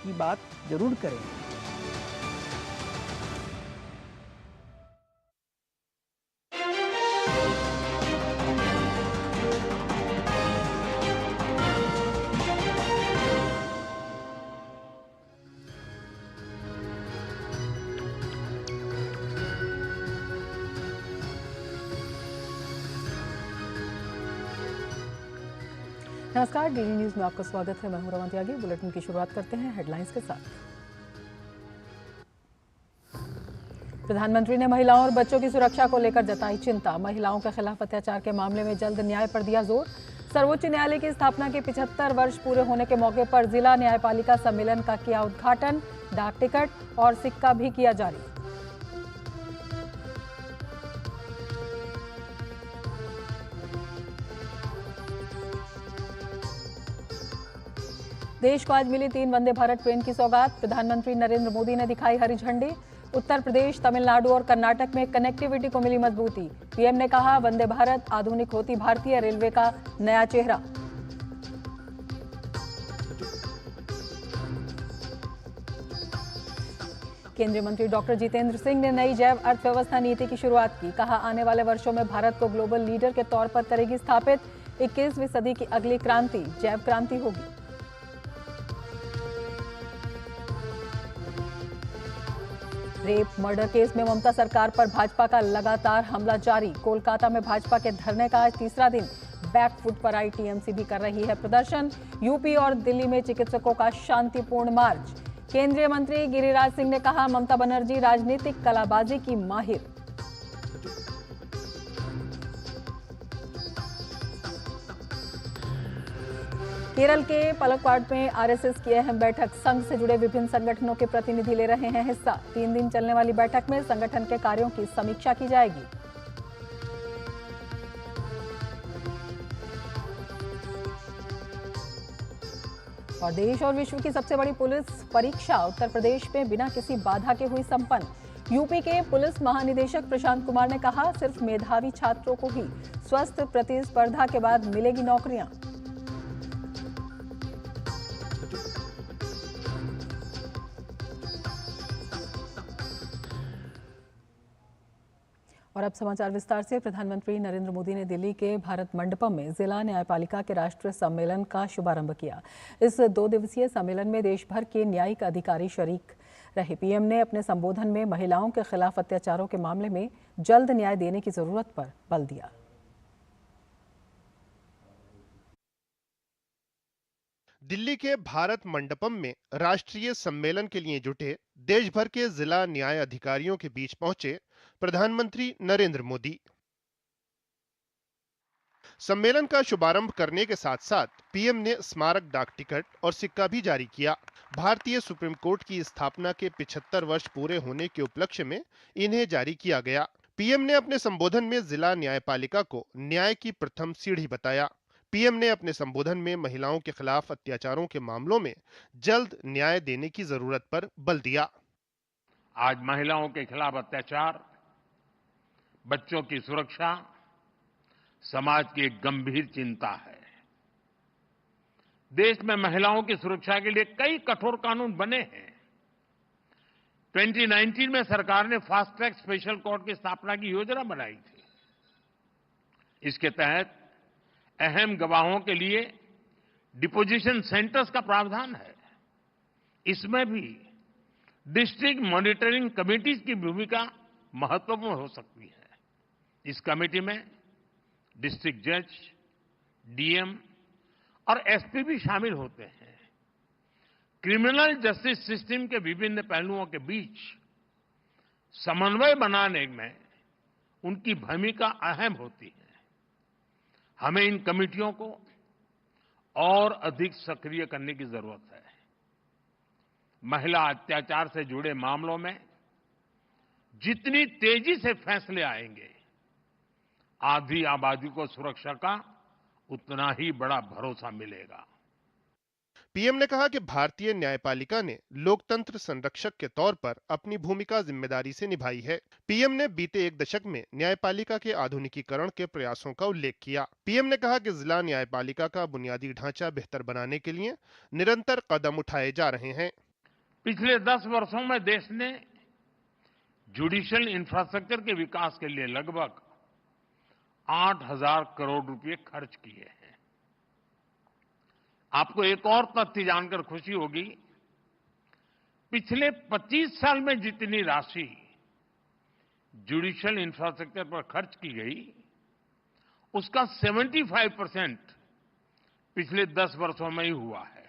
की बात जरूर करें। नमस्कार, डीडी न्यूज में आपका स्वागत है। मैं हूं रमन त्यागी। बुलेटिन की शुरुआत करते हैं हेडलाइंस के साथ। प्रधानमंत्री ने महिलाओं और बच्चों की सुरक्षा को लेकर जताई चिंता। महिलाओं के खिलाफ अत्याचार के मामले में जल्द न्याय पर दिया जोर। सर्वोच्च न्यायालय की स्थापना के 75 वर्ष पूरे होने के मौके पर जिला न्यायपालिका सम्मेलन का किया उद्घाटन। डाक टिकट और सिक्का भी किया जारी। देश को आज मिली 3 वंदे भारत ट्रेन की सौगात। प्रधानमंत्री नरेंद्र मोदी ने दिखाई हरी झंडी। उत्तर प्रदेश, तमिलनाडु और कर्नाटक में कनेक्टिविटी को मिली मजबूती। पीएम ने कहा, वंदे भारत आधुनिक होती भारतीय रेलवे का नया चेहरा। केंद्रीय मंत्री डॉक्टर जितेंद्र सिंह ने नई जैव अर्थव्यवस्था नीति की शुरुआत की। कहा, आने वाले वर्षों में भारत को ग्लोबल लीडर के तौर पर करेगी स्थापित। 21वीं सदी की अगली क्रांति जैव क्रांति होगी। रेप मर्डर केस में ममता सरकार पर भाजपा का लगातार हमला जारी। कोलकाता में भाजपा के धरने का आज तीसरा दिन। बैकफुट पर आई टीएमसी भी कर रही है प्रदर्शन। यूपी और दिल्ली में चिकित्सकों का शांतिपूर्ण मार्च। केंद्रीय मंत्री गिरिराज सिंह ने कहा, ममता बनर्जी राजनीतिक कलाबाजी की माहिर। केरल के पलक्कड में आरएसएस की अहम बैठक। संघ से जुड़े विभिन्न संगठनों के प्रतिनिधि ले रहे हैं हिस्सा। 3 दिन चलने वाली बैठक में संगठन के कार्यों की समीक्षा की जाएगी। और देश और विश्व की सबसे बड़ी पुलिस परीक्षा उत्तर प्रदेश में बिना किसी बाधा के हुई संपन्न। यूपी के पुलिस महानिदेशक प्रशांत कुमार ने कहा, सिर्फ मेधावी छात्रों को ही स्वस्थ प्रतिस्पर्धा के बाद मिलेगी नौकरियां। और अब समाचार विस्तार से। प्रधानमंत्री नरेंद्र मोदी ने दिल्ली के भारत मंडपम में जिला न्यायपालिका के राष्ट्रीय सम्मेलन का शुभारंभ किया। इस 2 दिवसीय सम्मेलन में देश भर के न्यायिक अधिकारी शरीक रहे। पीएम ने अपने संबोधन में महिलाओं के खिलाफ अत्याचारों के मामले में जल्द न्याय देने की जरूरत पर बल दिया। दिल्ली के भारत मंडपम में राष्ट्रीय सम्मेलन के लिए जुटे देश भर के जिला न्याय अधिकारियों के बीच पहुंचे प्रधानमंत्री नरेंद्र मोदी। सम्मेलन का शुभारंभ करने के साथ साथ पीएम ने स्मारक डाक टिकट और सिक्का भी जारी किया। भारतीय सुप्रीम कोर्ट की स्थापना के 75 वर्ष पूरे होने के उपलक्ष्य में इन्हें जारी किया गया। पीएम ने अपने संबोधन में जिला न्यायपालिका को न्याय की प्रथम सीढ़ी बताया। पीएम ने अपने संबोधन में महिलाओं के खिलाफ अत्याचारों के मामलों में जल्द न्याय देने की जरूरत पर बल दिया। आज महिलाओं के खिलाफ अत्याचार, बच्चों की सुरक्षा समाज की एक गंभीर चिंता है। देश में महिलाओं की सुरक्षा के लिए कई कठोर कानून बने हैं। 2019 में सरकार ने फास्ट ट्रैक स्पेशल कोर्ट की स्थापना की योजना बनाई थी। इसके तहत अहम गवाहों के लिए डिपोजिशन सेंटर्स का प्रावधान है। इसमें भी डिस्ट्रिक्ट मॉनिटरिंग कमिटीज की भूमिका महत्वपूर्ण हो सकती है। इस कमेटी में डिस्ट्रिक्ट जज, डीएम और एसपी भी शामिल होते हैं। क्रिमिनल जस्टिस सिस्टम के विभिन्न पहलुओं के बीच समन्वय बनाने में उनकी भूमिका अहम होती है। हमें इन कमेटियों को और अधिक सक्रिय करने की जरूरत है। महिला अत्याचार से जुड़े मामलों में जितनी तेजी से फैसले आएंगे, आधी आबादी को सुरक्षा का उतना ही बड़ा भरोसा मिलेगा। पीएम ने कहा कि भारतीय न्यायपालिका ने लोकतंत्र संरक्षक के तौर पर अपनी भूमिका जिम्मेदारी से निभाई है। पीएम ने बीते 1 दशक में न्यायपालिका के आधुनिकीकरण के प्रयासों का उल्लेख किया। पीएम ने कहा कि जिला न्यायपालिका का बुनियादी ढांचा बेहतर बनाने के लिए निरंतर कदम उठाए जा रहे हैं। पिछले 10 वर्षों में देश ने जुडिशियल इंफ्रास्ट्रक्चर के विकास के लिए लगभग 8,000 करोड़ रुपए खर्च किए हैं। आपको एक और तथ्य जानकर खुशी होगी, पिछले 25 साल में जितनी राशि जुडिशियल इंफ्रास्ट्रक्चर पर खर्च की गई, उसका 75% पिछले 10 वर्षों में ही हुआ है।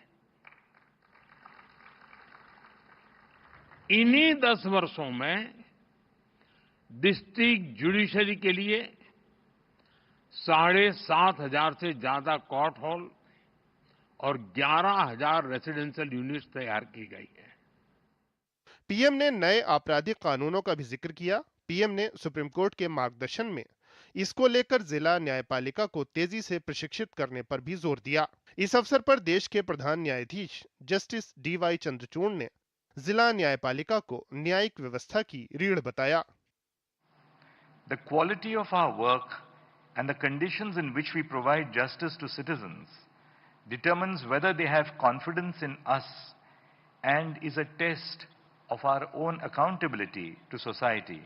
इन्हीं 10 वर्षों में डिस्ट्रिक्ट जुडिशरी के लिए 7,500 से ज्यादा कोर्ट हॉल और 11,000 रेसिडेंशियल यूनिट्स तैयार की गई है। पीएम ने नए आपराधिक कानूनों का भी जिक्र किया। पीएम ने सुप्रीम कोर्ट के मार्गदर्शन में इसको लेकर जिला न्यायपालिका को तेजी से प्रशिक्षित करने पर भी जोर दिया। इस अवसर पर देश के प्रधान न्यायाधीश जस्टिस डीवाई चंद्रचूड़ ने जिला न्यायपालिका को न्यायिक व्यवस्था की रीढ़ बताया। The quality of our work and the conditions in which we provide justice to citizens determines whether they have confidence in us and is a test of our own accountability to society.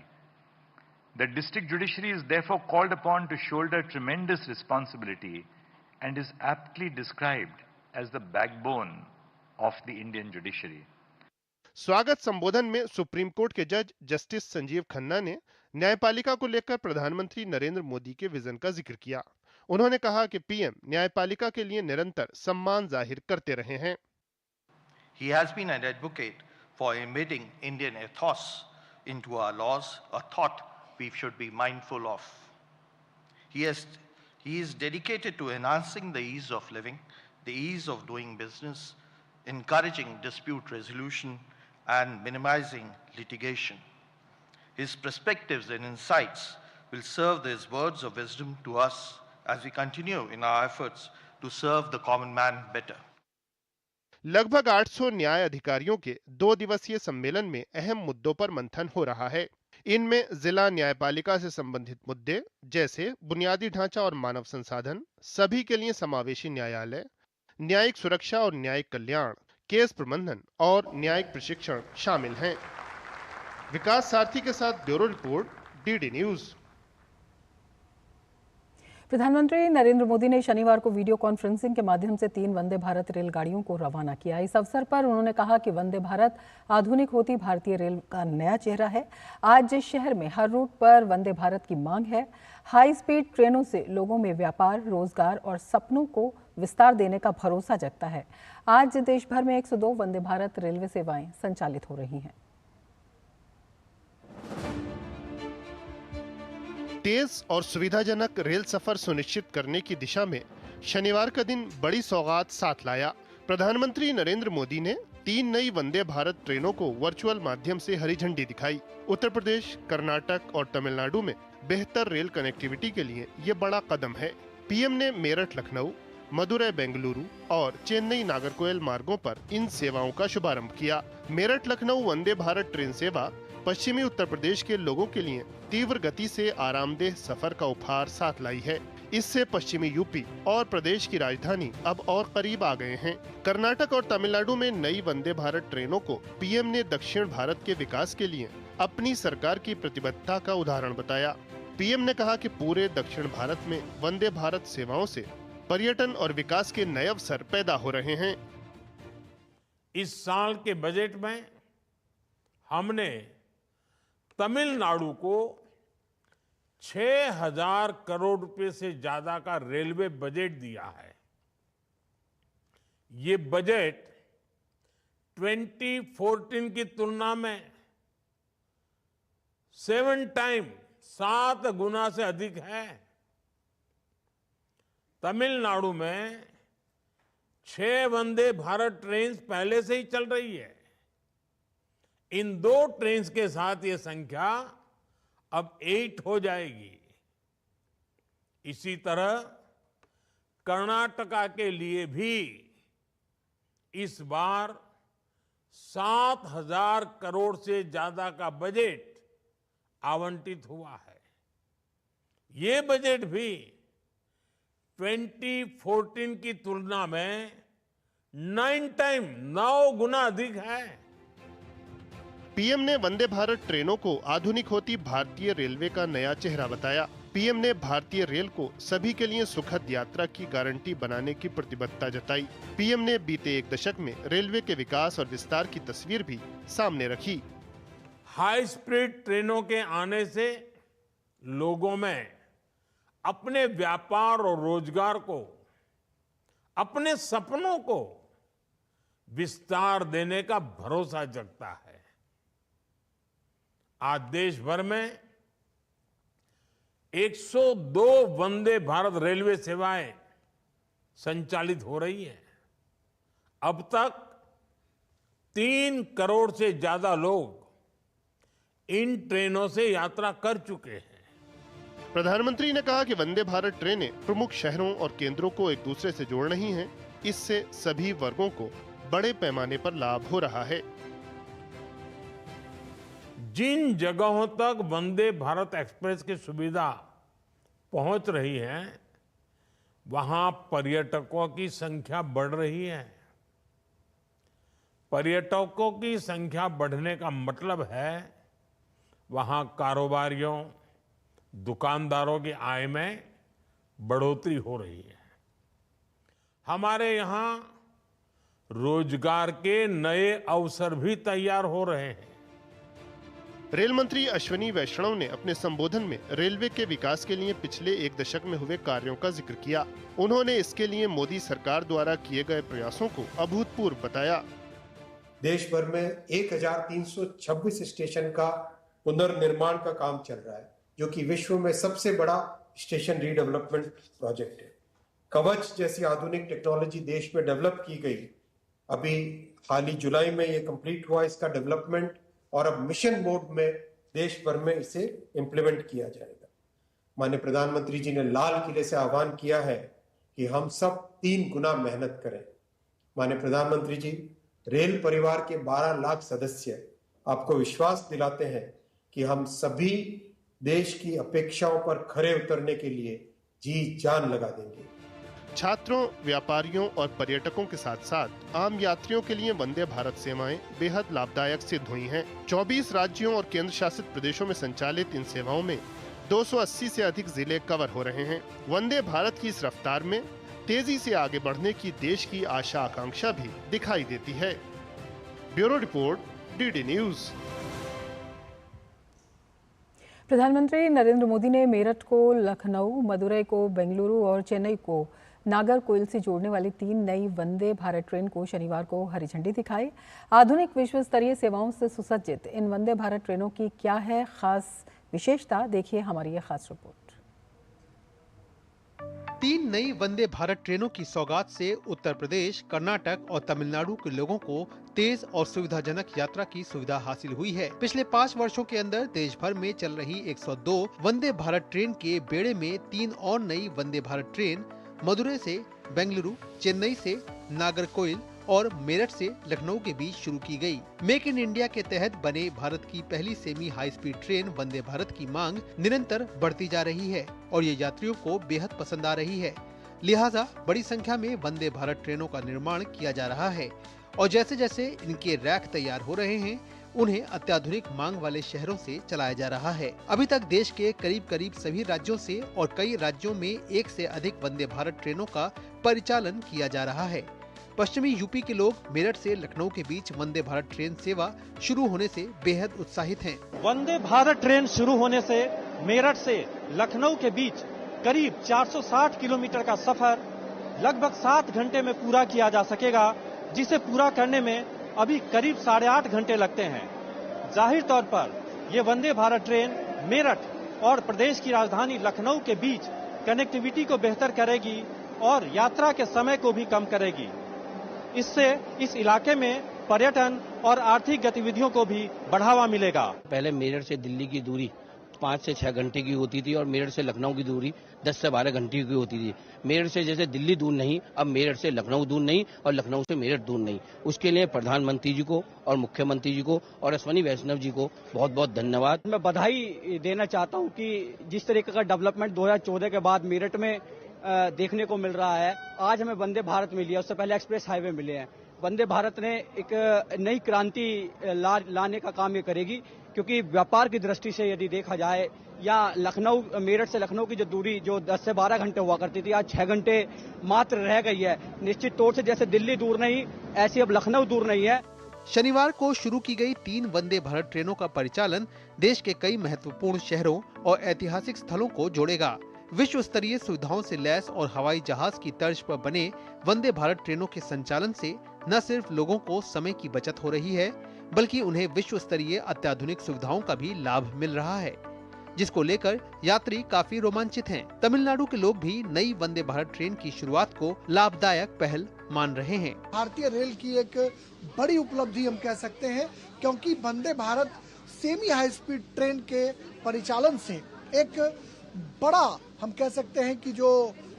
The district judiciary is therefore called upon to shoulder tremendous responsibility and is aptly described as the backbone of the Indian judiciary. स्वागत संबोधन में supreme court के जज justice Sanjeev Khanna ने न्यायपालिका को लेकर प्रधानमंत्री नरेंद्र मोदी के विजन का जिक्र किया। उन्होंने कहा कि पीएम न्यायपालिका के लिए निरंतर सम्मान जाहिर करते रहे हैं। He has been an advocate for embedding Indian ethos into our laws, a thought we should be mindful of. He is dedicated to enhancing the ease of living, the ease of doing business, encouraging dispute resolution, and minimizing litigation. His perspectives and insights will serve as words of wisdom to us as we continue in our efforts to serve the common man better. लगभग 800 न्याय अधिकारियों के 2 दिवसीय सम्मेलन में अहम मुद्दों पर मंथन हो रहा है। इनमें जिला न्यायपालिका से संबंधित मुद्दे जैसे बुनियादी ढांचा और मानव संसाधन, सभी के लिए समावेशी न्यायालय, न्यायिक सुरक्षा और न्यायिक कल्याण, केस प्रबंधन और न्यायिक प्रशिक्षण शामिल हैं। विकास सारथी के साथ ब्यूरो रिपोर्ट, डीडी न्यूज। प्रधानमंत्री नरेंद्र मोदी ने शनिवार को वीडियो कॉन्फ्रेंसिंग के माध्यम से 3 वंदे भारत रेलगाड़ियों को रवाना किया। इस अवसर पर उन्होंने कहा कि वंदे भारत आधुनिक होती भारतीय रेल का नया चेहरा है। आज जिस शहर में हर रूट पर वंदे भारत की मांग है, हाई स्पीड ट्रेनों से लोगों में व्यापार, रोजगार और सपनों को विस्तार देने का भरोसा जगता है। आज देश भर में 102 वंदे भारत रेलवे सेवाएं संचालित हो रही हैं। तेज और सुविधाजनक रेल सफर सुनिश्चित करने की दिशा में शनिवार का दिन बड़ी सौगात साथ लाया। प्रधानमंत्री नरेंद्र मोदी ने 3 नई वंदे भारत ट्रेनों को वर्चुअल माध्यम से हरी झंडी दिखाई। उत्तर प्रदेश, कर्नाटक और तमिलनाडु में बेहतर रेल कनेक्टिविटी के लिए ये बड़ा कदम है। पीएम ने मेरठ लखनऊ, मदुरै बेंगलुरु और चेन्नई नागरकोइल मार्गों पर इन सेवाओं का शुभारंभ किया। मेरठ लखनऊ वंदे भारत ट्रेन सेवा पश्चिमी उत्तर प्रदेश के लोगों के लिए तीव्र गति से आरामदेह सफर का उपहार साथ लाई है। इससे पश्चिमी यूपी और प्रदेश की राजधानी अब और करीब आ गए हैं। कर्नाटक और तमिलनाडु में नई वंदे भारत ट्रेनों को पीएम ने दक्षिण भारत के विकास के लिए अपनी सरकार की प्रतिबद्धता का उदाहरण बताया। पीएम ने कहा कि पूरे दक्षिण भारत में वंदे भारत सेवाओं से पर्यटन और विकास के नए अवसर पैदा हो रहे हैं। इस साल के बजट में हमने तमिलनाडु को 6,000 करोड़ रुपए से ज्यादा का रेलवे बजट दिया है। ये बजट 2014 की तुलना में 7 गुना से अधिक है। तमिलनाडु में 6 वंदे भारत ट्रेन पहले से ही चल रही है। इन 2 ट्रेन के साथ ये संख्या अब 8 हो जाएगी। इसी तरह कर्नाटका के लिए भी इस बार 7,000 करोड़ से ज्यादा का बजट आवंटित हुआ है। ये बजट भी 2014 की तुलना में 9 गुना अधिक है। पीएम ने वंदे भारत ट्रेनों को आधुनिक होती भारतीय रेलवे का नया चेहरा बताया। पीएम ने भारतीय रेल को सभी के लिए सुखद यात्रा की गारंटी बनाने की प्रतिबद्धता जताई। पीएम ने बीते एक दशक में रेलवे के विकास और विस्तार की तस्वीर भी सामने रखी। हाई स्पीड ट्रेनों के आने से लोगों में अपने व्यापार और रोजगार को, अपने सपनों को विस्तार देने का भरोसा जगता है। आज देश भर में 102 वंदे भारत रेलवे सेवाएं संचालित हो रही हैं। अब तक 3 करोड़ से ज्यादा लोग इन ट्रेनों से यात्रा कर चुके हैं। प्रधानमंत्री ने कहा कि वंदे भारत ट्रेनें प्रमुख शहरों और केंद्रों को एक दूसरे से जोड़ रही हैं। इससे सभी वर्गों को बड़े पैमाने पर लाभ हो रहा है। जिन जगहों तक वंदे भारत एक्सप्रेस की सुविधा पहुंच रही है, वहां पर्यटकों की संख्या बढ़ रही है। पर्यटकों की संख्या बढ़ने का मतलब है वहां कारोबारियों, दुकानदारों की आय में बढ़ोतरी हो रही है। हमारे यहां रोजगार के नए अवसर भी तैयार हो रहे हैं। रेल मंत्री अश्विनी वैष्णव ने अपने संबोधन में रेलवे के विकास के लिए पिछले एक दशक में हुए कार्यों का जिक्र किया। उन्होंने इसके लिए मोदी सरकार द्वारा किए गए प्रयासों को अभूतपूर्व बताया। देश भर में 1326 स्टेशन का पुनर्निर्माण का काम चल रहा है, जो कि विश्व में सबसे बड़ा स्टेशन रीडेवलपमेंट प्रोजेक्ट है। कवच जैसी आधुनिक टेक्नोलॉजी देश में डेवलप की गई। अभी हाल ही जुलाई में ये कंप्लीट हुआ इसका डेवलपमेंट, और अब मिशन मोड में देश भर में इसे इम्प्लीमेंट किया जाएगा। माननीय प्रधानमंत्री जी ने लाल किले से आह्वान किया है कि हम सब 3 गुना मेहनत करें। माननीय प्रधानमंत्री जी, रेल परिवार के 12 लाख सदस्य आपको विश्वास दिलाते हैं कि हम सभी देश की अपेक्षाओं पर खरे उतरने के लिए जी जान लगा देंगे। छात्रों, व्यापारियों और पर्यटकों के साथ साथ आम यात्रियों के लिए वंदे भारत सेवाएं बेहद लाभदायक सिद्ध हुई हैं। 24 राज्यों और केंद्र शासित प्रदेशों में संचालित इन सेवाओं में 280 से अधिक जिले कवर हो रहे हैं। वंदे भारत की इस रफ्तार में तेजी से आगे बढ़ने की देश की आशा आकांक्षा भी दिखाई देती है। Bureau report, DD news. प्रधानमंत्री नरेंद्र मोदी ने मेरठ को लखनऊ, मदुरई को बेंगलुरु और चेन्नई को नागरकोइल से जोड़ने वाली 3 नई वंदे भारत ट्रेन को शनिवार को हरी झंडी दिखाई। आधुनिक विश्व स्तरीय सेवाओं से सुसज्जित इन वंदे भारत ट्रेनों की क्या है खास विशेषता, देखिए हमारी ये खास रिपोर्ट। 3 नई वंदे भारत ट्रेनों की सौगात से उत्तर प्रदेश, कर्नाटक और तमिलनाडु के लोगों को तेज और सुविधाजनक यात्रा की सुविधा हासिल हुई है। पिछले 5 वर्षों के अंदर देश भर में चल रही 102 वंदे भारत ट्रेन के बेड़े में 3 और नई वंदे भारत ट्रेन मदुरई से बेंगलुरु, चेन्नई से नागरकोइल और मेरठ से लखनऊ के बीच शुरू की गई। मेक इन इंडिया के तहत बने भारत की पहली semi high speed train Vande Bharat की मांग निरंतर बढ़ती जा रही है और ये यात्रियों को बेहद पसंद आ रही है। लिहाजा बड़ी संख्या में वंदे भारत ट्रेनों का निर्माण किया जा रहा है और जैसे जैसे इनके रैक तैयार हो रहे हैं, उन्हें अत्याधुनिक मांग वाले शहरों से चलाया जा रहा है। अभी तक देश के करीब सभी राज्यों से और कई राज्यों में 1 से अधिक वंदे भारत ट्रेनों का परिचालन किया जा रहा है। पश्चिमी यूपी के लोग मेरठ से लखनऊ के बीच वंदे भारत ट्रेन सेवा शुरू होने से बेहद उत्साहित हैं। वंदे भारत ट्रेन शुरू होने से मेरठ से लखनऊ के बीच करीब 460 किलोमीटर का सफर लगभग 7 घंटे में पूरा किया जा सकेगा, जिसे पूरा करने में अभी करीब 8.5 घंटे लगते हैं। जाहिर तौर पर ये वंदे भारत ट्रेन मेरठ और प्रदेश की राजधानी लखनऊ के बीच कनेक्टिविटी को बेहतर करेगी और यात्रा के समय को भी कम करेगी। इससे इस इलाके में पर्यटन और आर्थिक गतिविधियों को भी बढ़ावा मिलेगा। पहले मेरठ से दिल्ली की दूरी 5 से 6 घंटे की होती थी और मेरठ से लखनऊ की दूरी 10 से 12 घंटे की होती थी। मेरठ से जैसे दिल्ली दूर नहीं, अब मेरठ से लखनऊ दूर नहीं और लखनऊ से मेरठ दूर नहीं। उसके लिए प्रधानमंत्री जी को और मुख्यमंत्री जी को और अश्विनी वैष्णव जी को बहुत बहुत धन्यवाद। मैं बधाई देना चाहता हूं कि जिस तरीके का डेवलपमेंट 2014 के बाद मेरठ में देखने को मिल रहा है। आज हमें वंदे भारत मिली है, उससे पहले एक्सप्रेस हाईवे मिले हैं। वंदे भारत ने एक नई क्रांति लाने का काम ये करेगी, क्योंकि व्यापार की दृष्टि से यदि देखा जाए, या लखनऊ, मेरठ से लखनऊ की जो दूरी जो 10 से 12 घंटे हुआ करती थी, आज 6 घंटे मात्र रह गई है। निश्चित तौर से जैसे दिल्ली दूर नहीं, ऐसी अब लखनऊ दूर नहीं है। शनिवार को शुरू की गई 3 वंदे भारत ट्रेनों का परिचालन देश के कई महत्वपूर्ण शहरों और ऐतिहासिक स्थलों को जोड़ेगा। विश्व स्तरीय सुविधाओं से लैस और हवाई जहाज की तर्ज पर बने वंदे भारत ट्रेनों के संचालन से न सिर्फ लोगों को समय की बचत हो रही है, बल्कि उन्हें विश्व स्तरीय अत्याधुनिक सुविधाओं का भी लाभ मिल रहा है, जिसको लेकर यात्री काफी रोमांचित हैं। तमिलनाडु के लोग भी नई वंदे भारत ट्रेन की शुरुआत को लाभदायक पहल मान रहे हैं। भारतीय रेल की एक बड़ी उपलब्धि हम कह सकते हैं, क्योंकि Vande Bharat semi high speed train के परिचालन से एक बड़ा हम कह सकते हैं कि जो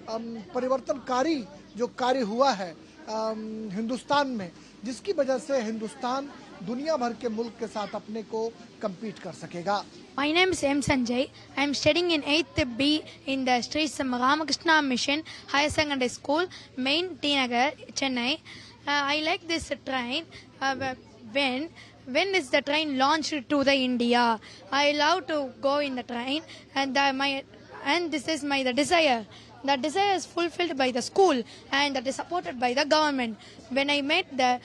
परिवर्तनकारी जो कार्य हुआ है हिंदुस्तान में, जिसकी वजह से हिंदुस्तान दुनिया भर के मुल्क के साथ अपने को compete कर सकेगा। My name is M. Sanjay. I am studying in 8th B in the Sri Ramakrishna Mission Higher Secondary School, Main T Nagar, Chennai. I like this train. When is the train launched to the India? I love to go in the train, and this is the desire. The desire is fulfilled by the school, and that is supported by the government. When I met the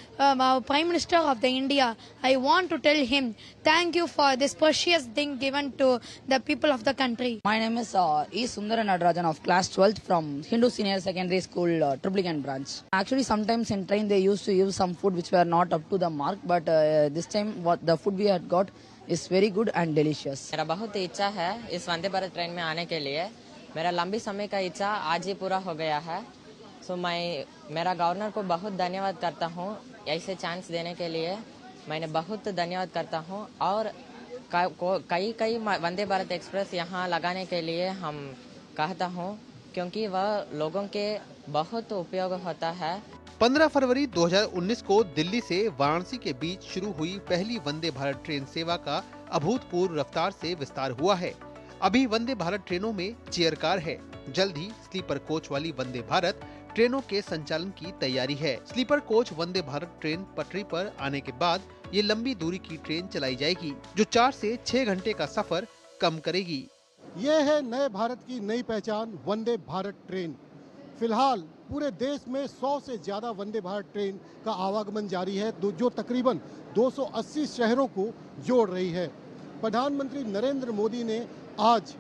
Prime Minister of the India, I want to tell him thank you for this precious thing given to the people of the country. My name is E. Sundara Nadarajan of class 12th from Hindu Senior Secondary School, Triplicane branch. Actually, sometimes in train they used to use some food which were not up to the mark, but this time what the food we had got is very good and delicious. मेरा बहुत इच्छा है इस Vande Bharat train में आने के लिए। मेरा लंबी समय का इच्छा आज ही पूरा हो गया है। सो मैं मेरा गवर्नर को बहुत धन्यवाद करता हूँ ऐसे चांस देने के लिए। मैंने बहुत धन्यवाद करता हूँ, और कई वंदे भारत एक्सप्रेस यहाँ लगाने के लिए हम कहता हूँ, क्योंकि वह लोगों के बहुत उपयोग होता है। 15 फरवरी 2019 को दिल्ली से वाराणसी के बीच शुरू हुई पहली वंदे भारत ट्रेन सेवा का अभूतपूर्व रफ्तार से विस्तार हुआ है। अभी वंदे भारत ट्रेनों में चेयर कार है। जल्द ही स्लीपर कोच वाली वंदे भारत ट्रेनों के संचालन की तैयारी है। Sleeper coach Vande Bharat train पटरी पर आने के बाद ये लंबी दूरी की ट्रेन चलाई जाएगी, जो 4 से 6 घंटे का सफर कम करेगी। ये है नए भारत की नई पहचान, वंदे भारत ट्रेन। फिलहाल पूरे देश में 100 से ज्यादा वंदे भारत ट्रेन का आवागमन जारी है, जो तकरीबन 280 शहरों को जोड़ रही है। प्रधानमंत्री नरेंद्र मोदी ने आज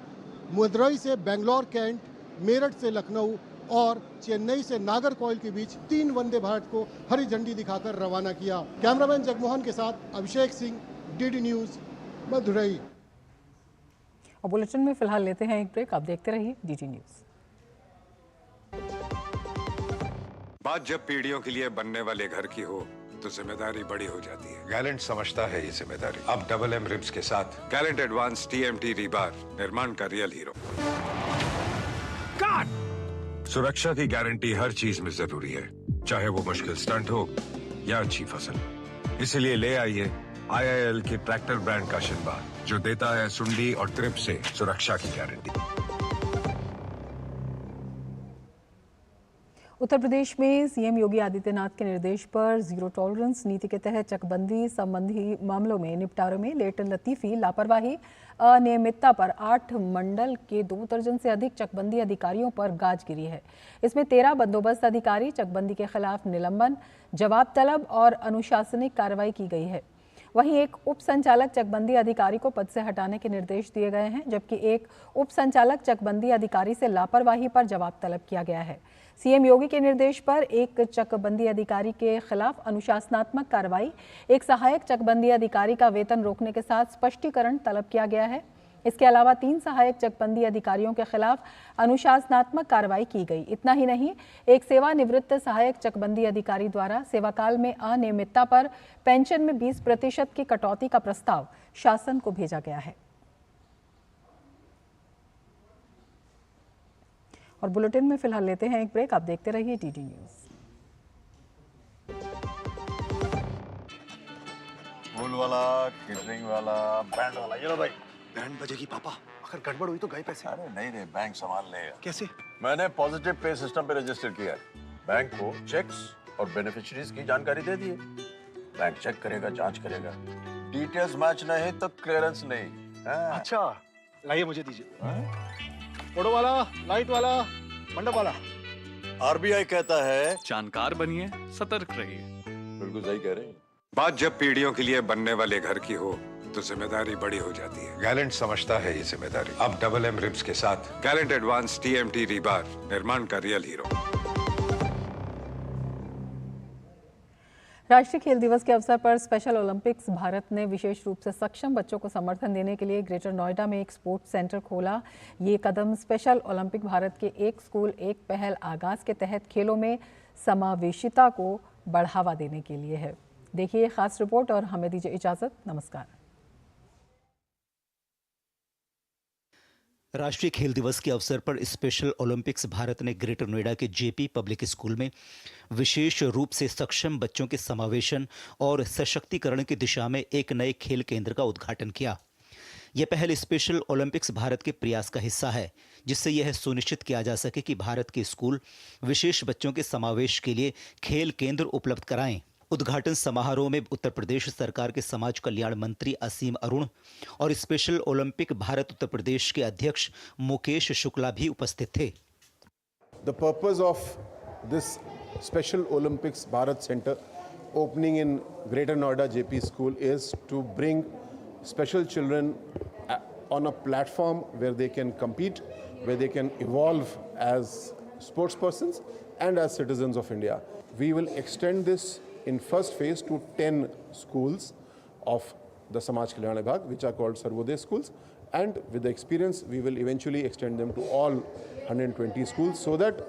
मदुरई से बेंगलोर कैंट, मेरठ से लखनऊ और चेन्नई से नागरकोइल के बीच 3 वंदे भारत को हरी झंडी दिखाकर रवाना किया। कैमरामैन जगमोहन के साथ अभिषेक सिंह, डीडी न्यूज, मदुरई। और बुलेटिन में फिलहाल लेते हैं एक ब्रेक। आप देखते रहिए डीडी न्यूज। बात जब पीढ़ियों के लिए बनने वाले घर की हो तो जिम्मेदारी बड़ी हो जाती है। गैलेंट समझता है ये जिम्मेदारी। अब डबल एम रिब्स के साथ गैलेंट एडवांस TMT रीबार, निर्माण का रियल हीरो। सुरक्षा की गारंटी हर चीज में जरूरी है, चाहे वो मुश्किल स्टंट हो या अच्छी फसल। इसलिए ले आइए IIL के ट्रैक्टर ब्रांड का शिनबार, जो देता है सुंडी और ट्रिप से सुरक्षा की गारंटी। उत्तर प्रदेश में सीएम योगी आदित्यनाथ के निर्देश पर जीरो टॉलरेंस नीति के तहत चकबंदी संबंधी मामलों में निपटारे में लेट लतीफी, लापरवाही, अनियमितता पर 8 मंडल के 2 दर्जन से अधिक चकबंदी अधिकारियों पर गाज गिरी है। इसमें 13 बंदोबस्त अधिकारी चकबंदी के खिलाफ निलंबन, जवाब तलब और अनुशासनिक कार्रवाई की गई है। वहीं एक उप संचालक चकबंदी अधिकारी को पद से हटाने के निर्देश दिए गए हैं, जबकि एक उप संचालक चकबंदी अधिकारी से लापरवाही पर जवाब तलब किया गया है। सीएम योगी के निर्देश पर एक चकबंदी अधिकारी के खिलाफ अनुशासनात्मक कार्रवाई, एक सहायक चकबंदी अधिकारी का वेतन रोकने के साथ स्पष्टीकरण तलब किया गया है। इसके अलावा 3 सहायक चकबंदी अधिकारियोयों के खिलाफ अनुशासनात्मक कार्रवाई की गई। इतना ही नहीं, एक सेवानिवृत्त सहायक चकबंदी अधिकारी द्वारा सेवाकाल में अनियमितता पर पेंशन में 20% की कटौती का प्रस्ताव शासन को भेजा गया है। और बुलेटिन में फिलहाल लेते हैं एक ब्रेक। आप देखते रहिए डीडी न्यूज। फूल वाला, केटरिंग वाला, बैंड वाला, ये लो भाई। बैंड बजेगी पापा, अगर गड़बड़ हुई तो गए पैसे। अरे नहीं रे, बैंक संभाल लेगा। कैसे? मैंने पॉजिटिव पे सिस्टम पे रजिस्टर किया है। बैंक को चेक्स और बेनिफिशियरीज की जानकारी दे दिए। बैंक चेक करेगा, जांच करेगा। डिटेल्स मैच नहीं तो क्लियरेंस नहीं। अच्छा, लाइए मुझे दीजिए। फोटो वाला, लाइट वाला, मंडप वाला। आरबीआई कहता है जानकार बनिए, सतर्क रहिए। बिल्कुल सही कह रहे हैं। बात जब पीढ़ियों के लिए बनने वाले घर की हो तो जिम्मेदारी बड़ी हो जाती है। गैलेंट समझता है ये जिम्मेदारी। अब डबल एम रिब्स के साथ गैलेंट एडवांस TMT रीबार, निर्माण का रियल हीरो। राष्ट्रीय खेल दिवस के अवसर पर स्पेशल ओलंपिक्स भारत ने विशेष रूप से सक्षम बच्चों को समर्थन देने के लिए ग्रेटर नोएडा में एक स्पोर्ट्स सेंटर खोला। ये कदम स्पेशल ओलंपिक भारत के एक स्कूल एक पहल आगाज के तहत खेलों में समावेशिता को बढ़ावा देने के लिए है। देखिए खास रिपोर्ट और हमें दीजिए इजाजत। नमस्कार। राष्ट्रीय खेल दिवस के अवसर पर स्पेशल ओलंपिक्स भारत ने ग्रेटर नोएडा के JP पब्लिक स्कूल में विशेष रूप से सक्षम बच्चों के समावेशन और सशक्तिकरण की दिशा में एक नए खेल केंद्र का उद्घाटन किया। यह पहल स्पेशल ओलंपिक्स भारत के प्रयास का हिस्सा है, जिससे यह सुनिश्चित किया जा सके कि भारत के स्कूल विशेष बच्चों के समावेश के लिए खेल केंद्र उपलब्ध कराएं। उद्घाटन समारोह में उत्तर प्रदेश सरकार के समाज कल्याण मंत्री असीम अरुण और स्पेशल ओलंपिक भारत उत्तर प्रदेश के अध्यक्ष मुकेश शुक्ला भी उपस्थित थे। The purpose of this Special Olympics Bharat Center opening in Greater Noida JP School is to bring special children on a platform where they can compete, where they can evolve as sports persons and as citizens of India. We will extend this in first phase to 10 schools of the Samaj Kalyan Vibhag, which are called Sarvodaya schools, and with the experience we will eventually extend them to all 120 schools so that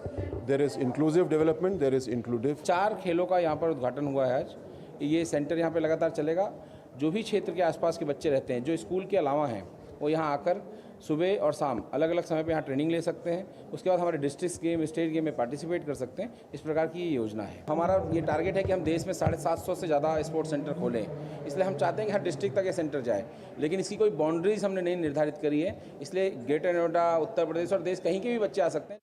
there is inclusive development, there is inclusive। 4 खेलों का यहाँ पर उद्घाटन हुआ है आज। ये centre यहाँ पे लगातार चलेगा। जो भी क्षेत्र के आसपास के बच्चे रहते हैं जो स्कूल के अलावा हैं, वो यहाँ आकर सुबह और शाम अलग अलग समय पे यहाँ ट्रेनिंग ले सकते हैं। उसके बाद हमारे डिस्ट्रिक्ट गेम, स्टेट गेम में पार्टिसिपेट कर सकते हैं। इस प्रकार की ये योजना है। हमारा ये टारगेट है कि हम देश में 750 से ज़्यादा स्पोर्ट्स सेंटर खोलें। इसलिए हम चाहते हैं कि हर डिस्ट्रिक्ट तक ये सेंटर जाए, लेकिन इसकी कोई बाउंड्रीज हमने नहीं निर्धारित करी है। इसलिए ग्रेटर नोएडा, उत्तर प्रदेश और देश कहीं के भी बच्चे आ सकते हैं।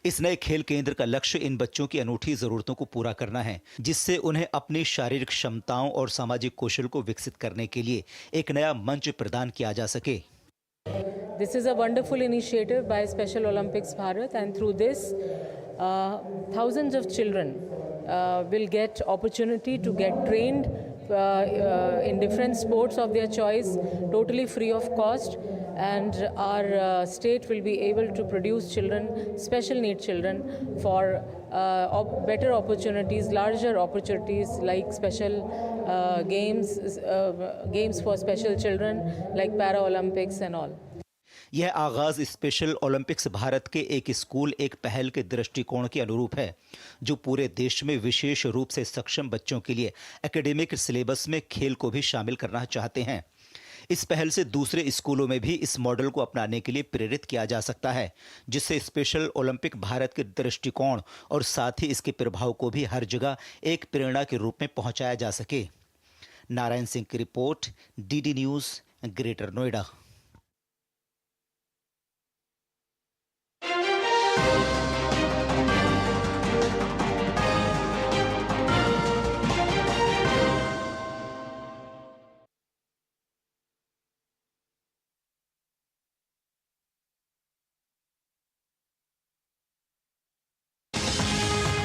इस नए खेल केंद्र का लक्ष्य इन बच्चों की अनूठी जरूरतों को पूरा करना है, जिससे उन्हें अपनी शारीरिक क्षमताओं और सामाजिक कौशल को विकसित करने के लिए एक नया मंच प्रदान किया जा सके। This is a wonderful initiative by Special Olympics Bharat, and through this, thousands of children will get opportunity to get trained in different sports of their choice, totally free of cost, and our state will be able to produce children, special need children, for better opportunities, larger opportunities like special games for special children like Paralympics and all. यह आगाज special Olympics Bharat के एक school एक पहल के दृष्टिकोण के अनुरूप है, जो पूरे देश में विशेष रूप से सक्षम बच्चों के लिए एकेडमिक सिलेबस में खेल को भी शामिल करना चाहते हैं। इस पहल से दूसरे स्कूलों में भी इस मॉडल को अपनाने के लिए प्रेरित किया जा सकता है, जिससे स्पेशल ओलंपिक भारत के दृष्टिकोण और साथ ही इसके प्रभाव को भी हर जगह एक प्रेरणा के रूप में पहुंचाया जा सके। नारायण सिंह की report, DD news, greater Noida.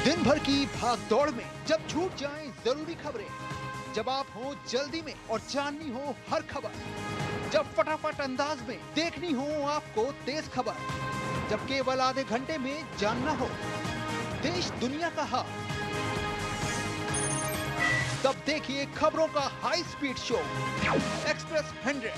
दिन भर की भाग दौड़ में जब छूट जाएं जरूरी खबरें, जब आप हो जल्दी में और जाननी हो हर खबर, जब फटाफट अंदाज में देखनी हो आपको तेज खबर, जब केवल आधे घंटे में जानना हो देश दुनिया का हाल, तब देखिए खबरों का हाई स्पीड शो एक्सप्रेस 100।